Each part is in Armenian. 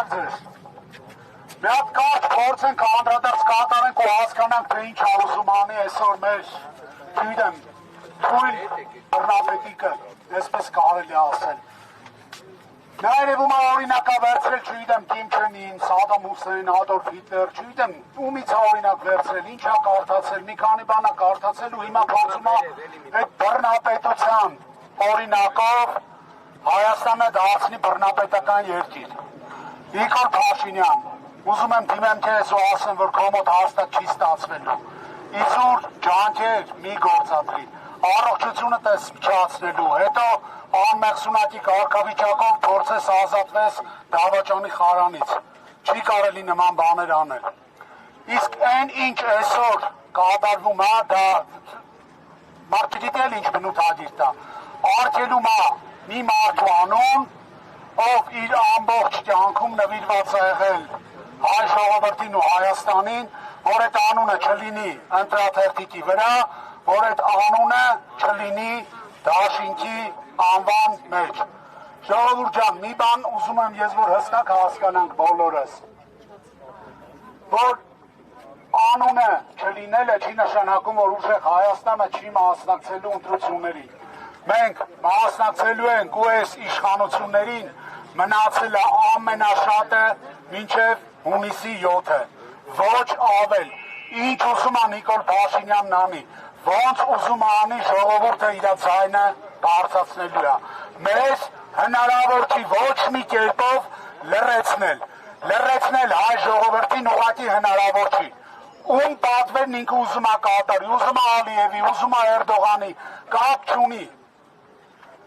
ասել ձեզ։ Մի հատ կարճ փորձենք անդրադարձ կատարենք ու հասկանանք, թե ինչ ուզում անի այսօր մեր, չգիտեմ, թույլ բռնապետիկը, այսպես կարելի ասել։ Նա երևում է օրինակա վերցրել, չգիտեմ, Կիմ Չեն Ին, Սադամ Հուսեյն, Ադոլֆ Հիտլեր, չգիտեմ, ումից է օրինակ վերցրել, ինչ է կարդացել, մի քանի բան է կարդացել ու հիմա փորձում է այդ բռնապետության օրինակով Հայաստանը դարձնի բռնապետական երկիր։ Նիկոլ Փաշինյան, ուզում եմ դիմեմ քեզ ու ասեմ, որ քո մոտ հաստատ չի ստացվելու։ Իզուր ջանքեր մի գործադրի, առողջությունը տեսչացնելու, հետո անմեղսունակի կարգավիճակով փորձես ազատվես դավաճանի խարանից։ Չի կարելի նման բաներ անել։ Իսկ այն ինչ այսօր կատարվում է, դա մարդը գիտի էլ ինչ բնութագիր տա։ Արգելում է մի մարդու անուն, ով իր ամբողջ կյանքում նվիրված է եղել հայ ժողովրդին ու Հայաստանին, որ այդ անունը չլինի ընտրաթերթիկի վրա, որ այդ անունը չլինի դաշինքի անվան մեջ։ Ժողովուրդ ջան, մի բան ուզում եմ ես, որ հստակ հասկանանք բոլորս, որ անունը չլինելը չի նշանակում, որ ուժեղ Հայաստանը չի մասնակցելու ընտրություններին։ Մենք մասնակցելու ենք ու այս իշխանություններին մնացել է ամենաշատը մինչև հունիսի 7-ը, ոչ ավել։ Ինչ ուզում է Նիկոլ Փաշինյանն անի, ոնց ուզում է անի, ժողովուրդը իր ձայնը բարձրացնելու է։ Մեզ հնարավոր չի ոչ մի կերպով լրացնել հայ ժողովրդին ուղղակի հնարավոր չի։ Ում պատվերն ինքը ուզում է կատարի, ուզում է Ալիևի, ուզում է Էրդողանի, կապ չունի։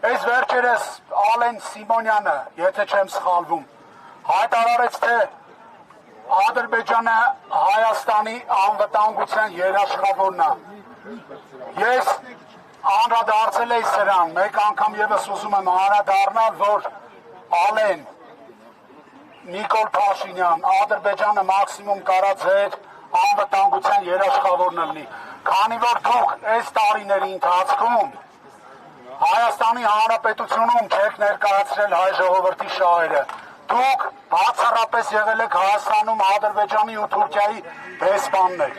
Այս վերջերս Ալեն Սիմոնյանը, եթե չեմ սխալվում, հայտարարեց, թե Ադրբեջանը Հայաստանի անվտանգության երաշխավորն է։ Ես անդրադարձել էի սրան, մեկ անգամ ևս ուզում եմ անդրադառնալ, որ Ալեն Նիկոլ Փաշինյան, Ադրբեջանը մաքսիմում կարա ձեր անվտանգության երաշխավորն լինի, քանի որ դուք այս տարիների ընթացքում Հայաստանի Հանրապետությունում չեք ներկայացրել հայ ժողովրդի շահերը։ Դուք բացառապես եղել եք Հայաստանում Ադրբեջանի ու Թուրքիայի դեսպաններ։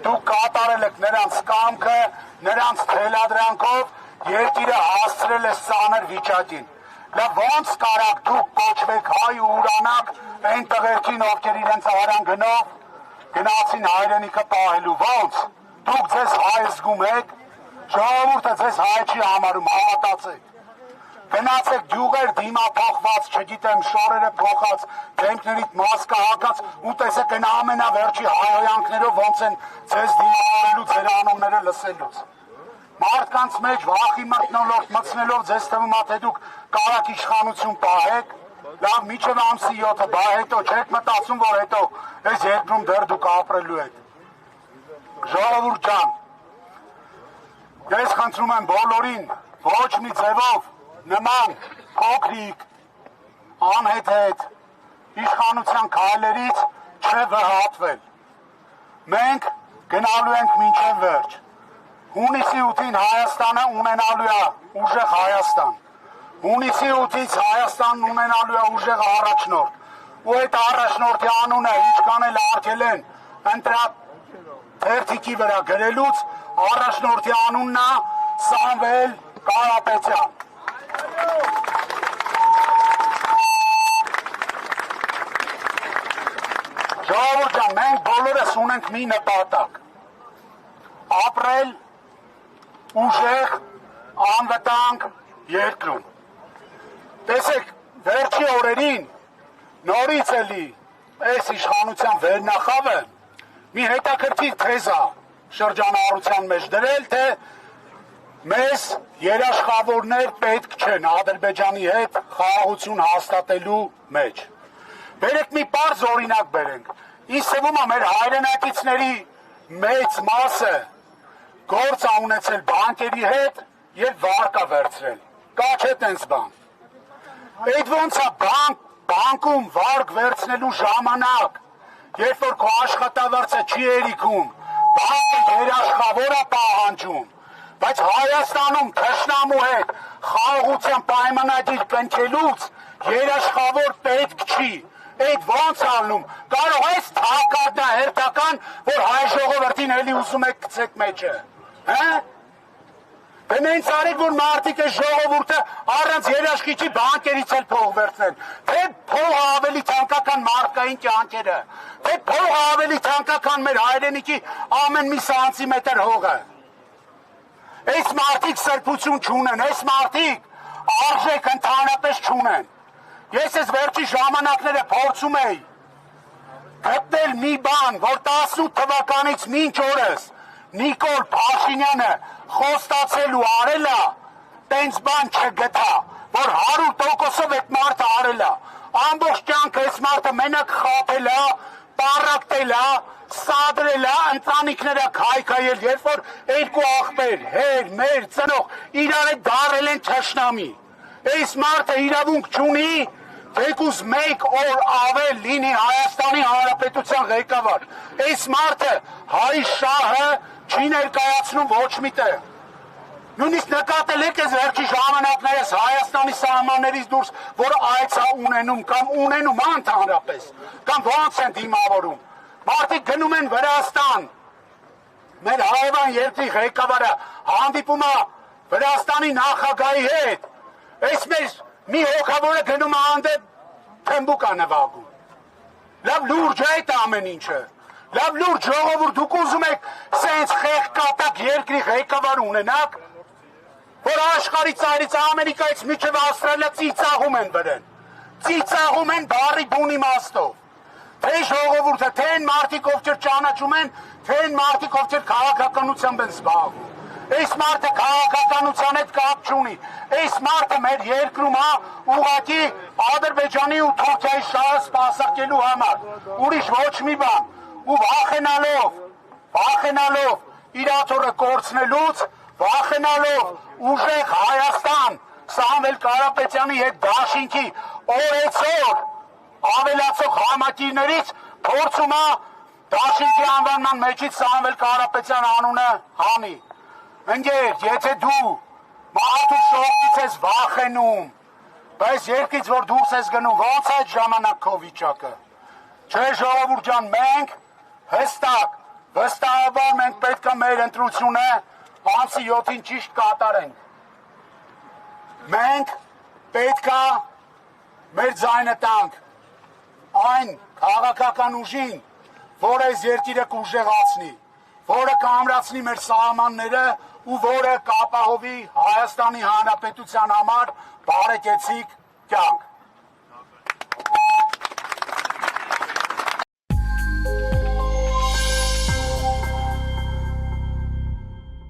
Դուք կատարել եք նրանց կամքը, նրանց թելադրանքով երկիրը հասցրել է ծանր վիճակին։ Լավ, ոնց կարաք դուք կոչվեք հայ ու ուրանաք այն տղերքին, ովքեր իրենց արան գնով գնացին հայրենիքը պահելու, ոնց։ Դուք ձեզ հայ զգում եք, ժողովուրդը ձեզ հայ չի համարում, հավատացեք։ Գնացեք գյուղեր դիմափոխված, չգիտեմ, շորերը փոխած, դեմքներիդ մասկա հակած ու տեսեք այն ամենավերջի հայհոյանքներով ոնց են ձեզ դիմավորելու, ձեր անունները լսելուց։ Մարդկանց մեջ վախի մթնոլորտ մտցնելով ձեզ թվում է, թե դուք կարաք իշխանություն պահեք, լավ միջև ամսի 7-ը, բա հետո չեք մտածում, որ հետո այս երկրում դեռ դուք ապրելու եք։ Ժողովուրդ ջան, ես խնդրում եմ բոլորին ոչ մի ձևով նման փոքրիկ անհեթեթ իշխանության քայլերից չվհատվել։ Մենք գնալու ենք մինչև վերջ։ Հունիսի 8-ին Հայաստանը ունենալու է ուժեղ Հայաստան։ Հունիսի 8-ից Հայաստանն ունենալու է ուժեղ առաջնորդ։ Ու այդ առաջնորդի անունը ինչքան էլ արգելեն ընտրաթերթիկի վրա գրելուց, առաջնորդի անունն է Սամվել Կարապետյան։ Ժողովուրդ ջան, մենք բոլորս ունենք մի նպատակ՝ ապրել ուժեղ, անվտանգ երկրում։ Տեսեք, վերջի օրերին նորից էլի այս իշխանության վերնախավը մի հետաքրքիր թեզա շրջանառության մեջ դրել, թե մեզ երաշխավորներ պետք չեն Ադրբեջանի հետ խաղաղություն հաստատելու մեջ։ Բերեք մի պարզ օրինակ բերենք։ Ինձ թվում է մեր հայրենակիցների մեծ մասը գործ ա ունեցել բանկերի հետ եւ վարկա վերցրել։ Կա չէ տենց բան։ Այդ ոնց է բանկում վարկ վերցնելու ժամանակ, երբ որ քո աշխատավարձը չի երիքում, բանկը երաշխավոր է պահանջում, բայց Հայաստանում թշնամու հետ խաղաղության պայմանագիր կնքելուց երաշխավոր պետք չի։ Այդ ոնց ալնում, կարող ես թակարդա հերթական, որ հայ ժողովրդին էլի ուզում եք գցեք մեջը, Դե նենց արեք, որ մարդիկ է ժողովուրդը առանց երաշխիքի բանկերից էլ փող վերցնեն, թե փողը ավելի թանկական մարդկային կյանքերը, թե փողը ավելի թանկական մեր հայրենիքի ամեն մի սանտիմետր հողը։ Այս մարդիկ սրբություն չունեն, այս մարդիկ արժեք ընդհանրապես չունեն։ Ես այս վերջի ժամանակները փորձում էի գտնել մի բան, որ 18 թվականից մինչ օրս Նիկոլ Փաշինյանը խոստացելու արելա, տենց բան չգտա, որ 100%-ով այդ մարդը արելա, ամբողջ կյանքը այս մարդը մենակ խաբելա, պառակտելա, սադրելա, ընտանիքները քայքայել, երբ որ երկու աղբեր, հեր, մեր, ծնող, իրար հետ դարել են թշնամի, այս մարդը իրավունք չունի, թեկուզ մեկ օր ավել լինի Հայաստանի Հանրապետության ղեկավար, այս մարդը հայ շահը չի ներկայացնում ոչ մի տեղ։ Նույնիսկ նկատել եք այս վերջի ժամանակներս Հայաստանի սահմաններից դուրս, որ այցա ունենում կամ ունենում ընդհանրապես, կամ ոնց են դիմավորում։ Մարդիկ գնում են Վրաստան, մեր հարևան երկրի ղեկավարը հանդիպում է Վրաստանի նախագահի հետ, այս մեր մի հոգավորը գնում է հանդեպ թմբուկ է նվագում։ Լավ լուրջ է այդ ամեն ինչը։ Լավ լուրջ ժողովուրդ դուք ուզում եք սենց խեղկատակ երկրի ղեկավար ունենաք, որ աշխարհի ծայրից Ամերիկայից մինչև Ավստրալիա ծիծաղում են վրեն։ Ծիծաղում են բառի բուն իմաստով։ Թե ժողովուրդը, թե այն մարդիկ, ովքեր ճանաչում են, թե այն մարդիկ, ովքեր քաղաքականությամբ են զբաղվում։ Այս մարդը քաղաքականության հետ կապ չունի։ Այս մարդը մեր երկրում է ուղղակի Ադրբեջանի ու Թուրքիայի շահը սպասարկելու համար։ Ուրիշ ոչ մի բան։ Ու վախենալով իր աթոռը կորցնելուց, վախենալով ուժեղ Հայաստան Սամվել Կարապետյանի հետ դաշինքի օրեցօր ավելացող համակիրներից փորձում է դաշինքի անվանման մեջից Սամվել Կարապետյան անունը հանի։ Ընկեր, եթե դու մարդու շողքից ես վախենում, բայց երկրից որ դուրս ես գնում, ոնց այդ ժամանակ քո վիճակը։ Չէ ժողովուրդ ջան, մենք հստակ, վստահաբար մենք պետք է մեր ընտրությունը ամսի 7-ին ճիշտ կատարենք։ Մենք պետք է մեր ձայնը տանք այն քաղաքական ուժին, որ այս երկիրը կուժեղացնի, որը կամրացնի մեր սահմանները ու որը կապահովի Հայաստանի Հանրապետության համար բարեկեցիկ կյանք։